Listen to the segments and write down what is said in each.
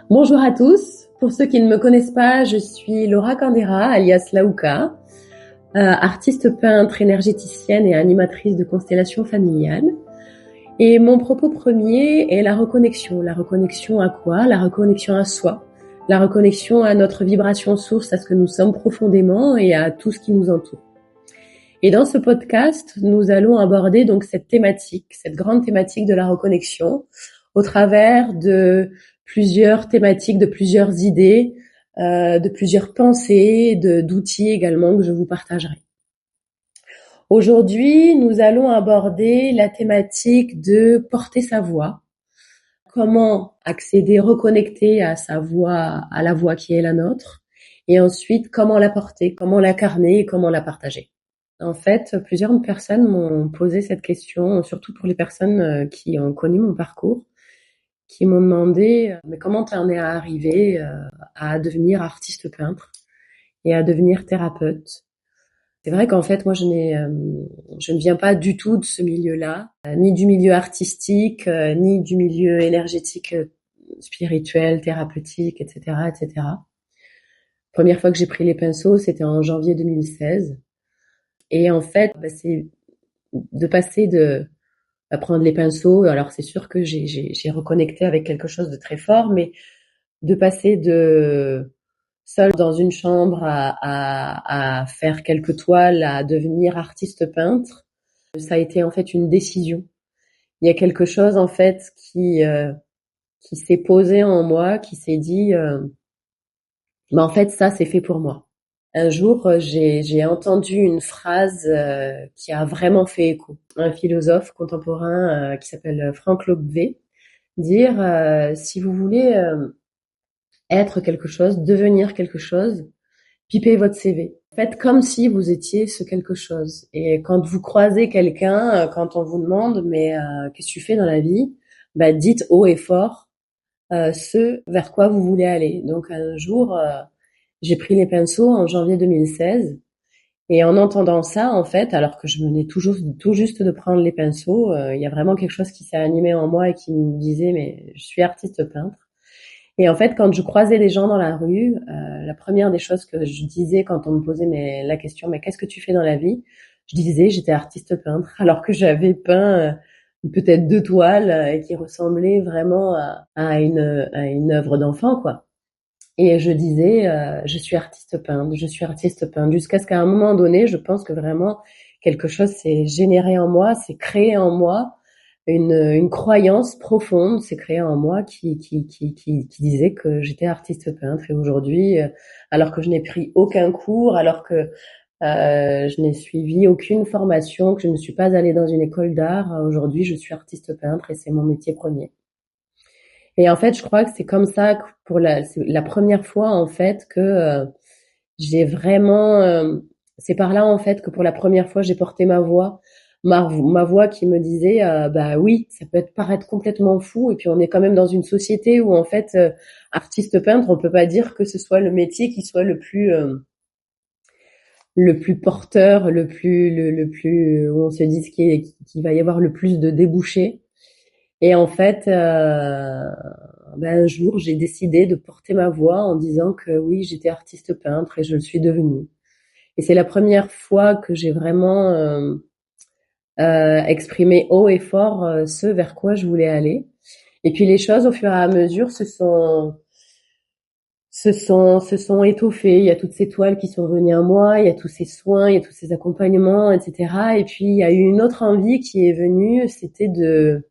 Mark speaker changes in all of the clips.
Speaker 1: Bonjour à tous. Pour ceux qui ne me connaissent pas, je suis Laura Candera, alias Laouka, artiste peintre, énergéticienne et animatrice de constellations familiales. Et mon propos premier est la reconnexion. La reconnexion à quoi? La reconnexion à soi. La reconnexion à notre vibration source, à ce que nous sommes profondément et à tout ce qui nous entoure. Et dans ce podcast, nous allons aborder donc cette thématique, cette grande thématique de la reconnexion, au travers de plusieurs thématiques, de plusieurs idées, de plusieurs pensées, d'outils également que je vous partagerai. Aujourd'hui, nous allons aborder la thématique de porter sa voix. Comment accéder, reconnecter à sa voix, à la voix qui est la nôtre. Et ensuite, comment la porter, comment l'incarner et comment la partager. En fait, plusieurs personnes m'ont posé cette question, surtout pour les personnes qui ont connu mon parcours, qui m'ont demandé mais comment t'en es arrivé à devenir artiste peintre et à devenir thérapeute. C'est vrai qu'en fait, moi, je ne viens pas du tout de ce milieu-là, ni du milieu artistique, ni du milieu énergétique, spirituel, thérapeutique, etc., etc. Première fois que j'ai pris les pinceaux, c'était en janvier 2016. Et en fait, c'est de passer à prendre les pinceaux. Alors c'est sûr que j'ai reconnecté avec quelque chose de très fort, mais de passer de seule dans une chambre à faire quelques toiles, à devenir artiste peintre, ça a été en fait une décision. Il y a quelque chose en fait qui s'est posé en moi, qui s'est dit, en fait ça c'est fait pour moi. Un jour, j'ai entendu une phrase qui a vraiment fait écho. Un philosophe contemporain qui s'appelle Frank Lobvé dire si vous voulez être quelque chose, devenir quelque chose, pipez votre CV. Faites comme si vous étiez ce quelque chose. Et quand vous croisez quelqu'un, quand on vous demande mais qu'est-ce que tu fais dans la vie, dites haut et fort ce vers quoi vous voulez aller. Donc un jour, j'ai pris les pinceaux en janvier 2016 et en entendant ça, en fait, alors que je venais tout juste de prendre les pinceaux, il y a vraiment quelque chose qui s'est animé en moi et qui me disait mais je suis artiste peintre. Et en fait, quand je croisais des gens dans la rue, la première des choses que je disais quand on me posait la question mais qu'est-ce que tu fais dans la vie? Je disais j'étais artiste peintre alors que j'avais peint peut-être 2 toiles qui ressemblaient vraiment à une œuvre d'enfant quoi. Et je disais je suis artiste peintre jusqu'à ce qu'à un moment donné, je pense que vraiment quelque chose s'est généré en moi, s'est créé en moi une croyance profonde s'est créée en moi qui disait que j'étais artiste peintre. Et aujourd'hui, alors que je n'ai pris aucun cours, alors que je n'ai suivi aucune formation, que je ne suis pas allée dans une école d'art, aujourd'hui je suis artiste peintre et c'est mon métier premier. Et en fait, je crois que c'est comme ça que c'est la première fois en fait que j'ai vraiment, c'est par là en fait que pour la première fois j'ai porté ma voix, ma voix qui me disait bah oui, ça peut paraître complètement fou et puis on est quand même dans une société où en fait artiste peintre, on peut pas dire que ce soit le métier qui soit le plus porteur, le plus où on se dit qu'il va y avoir le plus de débouchés. Et en fait, un jour, j'ai décidé de porter ma voix en disant que oui, j'étais artiste peintre et je le suis devenue. Et c'est la première fois que j'ai vraiment exprimé haut et fort ce vers quoi je voulais aller. Et puis les choses, au fur et à mesure, se sont étoffées. Il y a toutes ces toiles qui sont venues à moi, il y a tous ces soins, il y a tous ces accompagnements, etc. Et puis il y a eu une autre envie qui est venue, c'était de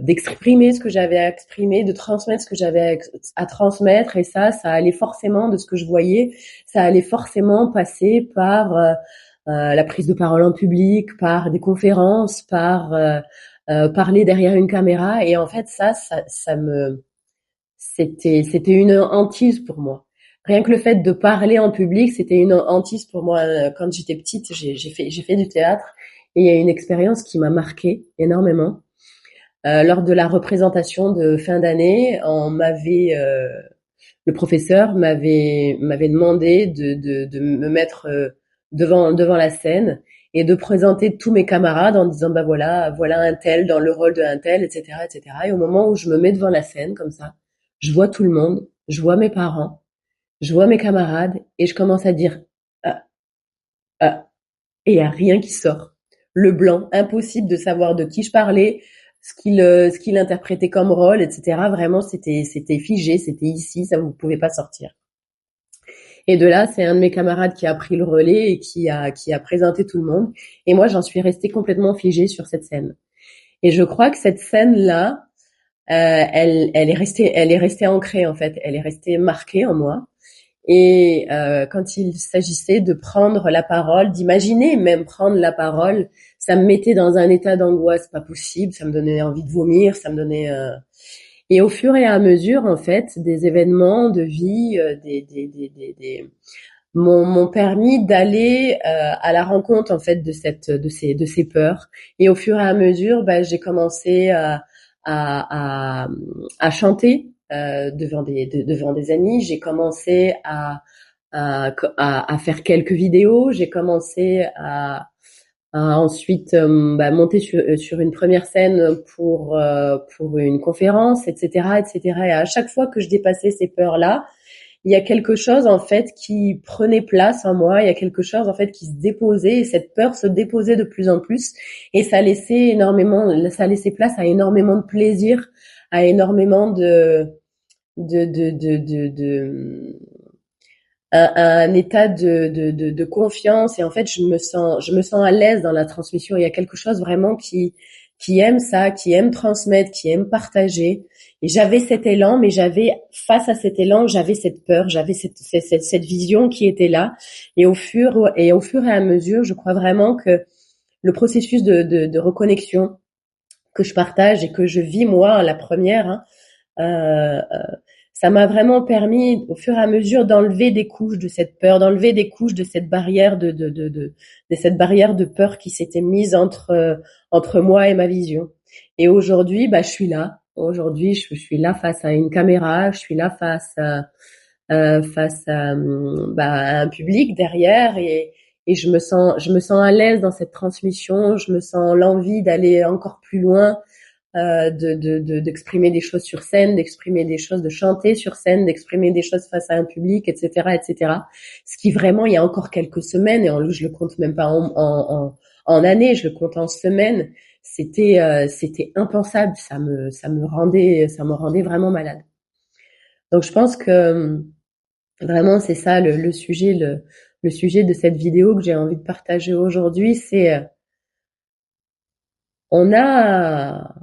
Speaker 1: d'exprimer ce que j'avais à exprimer, de transmettre ce que j'avais à transmettre. Et ça allait forcément de ce que je voyais, ça allait forcément passer par la prise de parole en public, par des conférences, par parler derrière une caméra. Et en fait, c'était une hantise pour moi. Rien que le fait de parler en public, c'était une hantise pour moi. Quand j'étais petite, j'ai fait du théâtre et il y a une expérience qui m'a marquée énormément. Lors de la représentation de fin d'année, le professeur m'avait demandé de me mettre devant la scène et de présenter tous mes camarades en disant bah voilà, voilà un tel dans le rôle de un tel, etc., etc. Et au moment où je me mets devant la scène comme ça, je vois tout le monde, je vois mes parents, je vois mes camarades et je commence à dire ah, ah, et il y a rien qui sort. Le blanc, impossible de savoir de qui je parlais, ce qu'il interprétait comme rôle, etc. Vraiment, c'était figé, c'était ici, ça vous pouvez pas sortir. Et de là, c'est un de mes camarades qui a pris le relais et qui a présenté tout le monde. Et moi, j'en suis restée complètement figée sur cette scène. Et je crois que cette scène-là, elle est restée ancrée en fait, elle est restée marquée en moi. Et quand il s'agissait de prendre la parole, d'imaginer même prendre la parole, ça me mettait dans un état d'angoisse pas possible, ça me donnait envie de vomir, ça me donnait. Et au fur et à mesure, en fait, des événements de vie, m'ont permis d'aller à la rencontre en fait de ces peurs. Et au fur et à mesure, bah, j'ai commencé à, à, à chanter devant des amis. J'ai commencé à faire quelques vidéos. J'ai commencé à ensuite bah, monter sur une première scène pour une conférence, etc., etc. Et à chaque fois que je dépassais ces peurs-là, il y a quelque chose en fait qui prenait place en moi, il y a quelque chose en fait qui se déposait et cette peur se déposait de plus en plus et ça laissait place à énormément de plaisir, à énormément de un état de confiance et en fait je me sens à l'aise dans la transmission. Il y a quelque chose vraiment qui aime ça, qui aime transmettre, qui aime partager. Et j'avais cet élan, mais j'avais face à cet élan, j'avais cette peur, j'avais cette vision qui était là. Et au fur et à mesure, je crois vraiment que le processus de reconnexion que je partage et que je vis moi la première, hein, ça m'a vraiment permis, au fur et à mesure, d'enlever des couches de cette peur, d'enlever des couches de cette barrière de cette barrière de peur qui s'était mise entre moi et ma vision. Et aujourd'hui, bah, je suis là. Aujourd'hui, je suis là face à une caméra, je suis là face bah, à un public derrière et je me sens à l'aise dans cette transmission, je me sens l'envie d'aller encore plus loin, d'exprimer des choses sur scène, d'exprimer des choses, de chanter sur scène, d'exprimer des choses face à un public, etc., etc. Ce qui vraiment, il y a encore quelques semaines, et je le compte même pas en années, je le compte en semaines, c'était impensable, ça me rendait vraiment malade. Donc je pense que vraiment c'est ça le sujet de cette vidéo que j'ai envie de partager aujourd'hui, c'est on a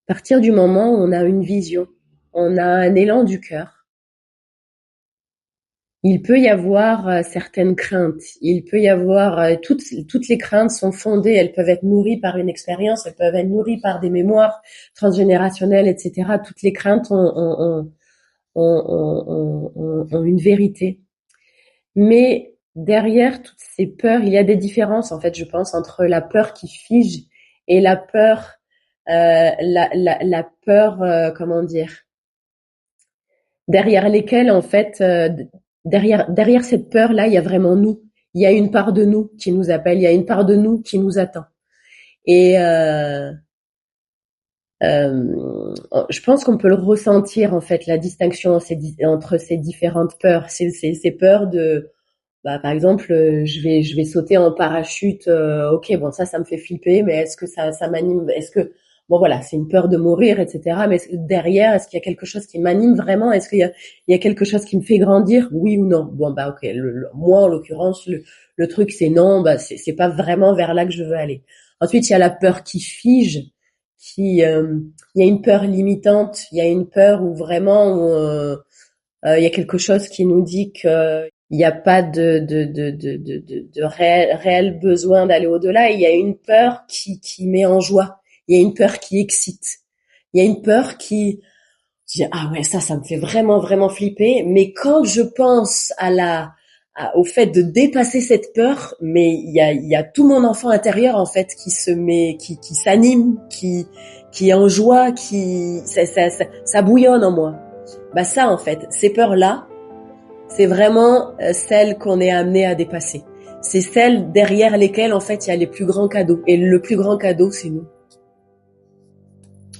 Speaker 1: à partir du moment où on a une vision, on a un élan du cœur, il peut y avoir certaines craintes. Il peut y avoir toutes les craintes sont fondées. Elles peuvent être nourries par une expérience, elles peuvent être nourries par des mémoires transgénérationnelles, etc. Toutes les craintes ont une vérité. Mais derrière toutes ces peurs, il y a des différences en fait, je pense, entre la peur qui fige et la peur, la peur, comment dire, derrière lesquelles en fait, derrière cette peur-là, il y a vraiment nous. Il y a une part de nous qui nous appelle, il y a une part de nous qui nous attend. Et je pense qu'on peut le ressentir en fait, la distinction entre ces différentes peurs. Ces peurs de bah, par exemple, je vais sauter en parachute. Ok, bon, ça me fait flipper, mais est-ce que ça m'anime? Est-ce que, bon, voilà, c'est une peur de mourir, etc. Mais derrière, est-ce qu'il y a quelque chose qui m'anime vraiment? Est-ce il y a quelque chose qui me fait grandir? Oui ou non? Bon, bah, ok. Moi, en l'occurrence, le truc, c'est non. Bah, c'est pas vraiment vers là que je veux aller. Ensuite, il y a la peur qui fige, il y a une peur limitante. Il y a une peur où vraiment, il y a quelque chose qui nous dit que il n'y a pas de réel besoin d'aller au-delà. Il y a une peur qui met en joie. Il y a une peur qui excite. Il y a une peur qui dit, ah ouais, ça me fait vraiment, vraiment flipper. Mais quand je pense au fait de dépasser cette peur, mais il y a tout mon enfant intérieur, en fait, qui s'anime, qui est en joie, ça bouillonne en moi. Bah ça, en fait, ces peurs-là, c'est vraiment celle qu'on est amené à dépasser. c'est celles derrière lesquelles en fait il y a les plus grands cadeaux. Et le plus grand cadeau, c'est nous.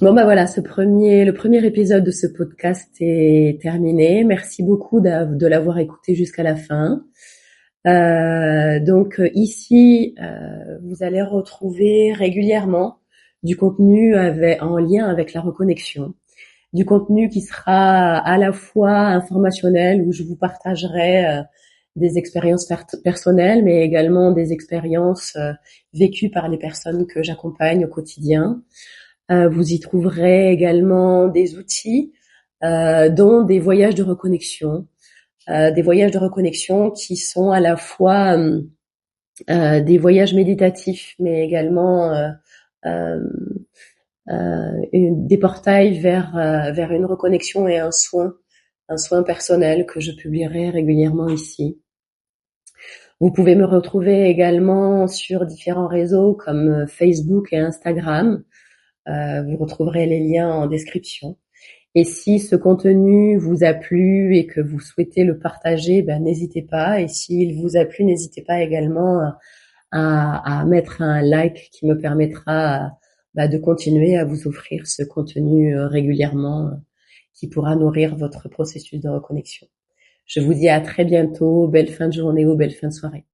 Speaker 1: Bon bah voilà, le premier épisode de ce podcast est terminé. Merci beaucoup de l'avoir écouté jusqu'à la fin. Donc ici, vous allez retrouver régulièrement du contenu en lien avec la reconnexion, du contenu qui sera à la fois informationnel où je vous partagerai des expériences personnelles, mais également des expériences vécues par les personnes que j'accompagne au quotidien. Vous y trouverez également des outils, dont des voyages de reconnexion, qui sont à la fois des voyages méditatifs, mais également euh, des portails vers une reconnexion et un soin personnel que je publierai régulièrement ici. Vous pouvez me retrouver également sur différents réseaux comme Facebook et Instagram. Vous retrouverez les liens en description. Et si ce contenu vous a plu et que vous souhaitez le partager, n'hésitez pas. Et s'il vous a plu, n'hésitez pas également à mettre un like qui me permettra de continuer à vous offrir ce contenu régulièrement qui pourra nourrir votre processus de reconnexion. Je vous dis à très bientôt. Belle fin de journée ou belle fin de soirée.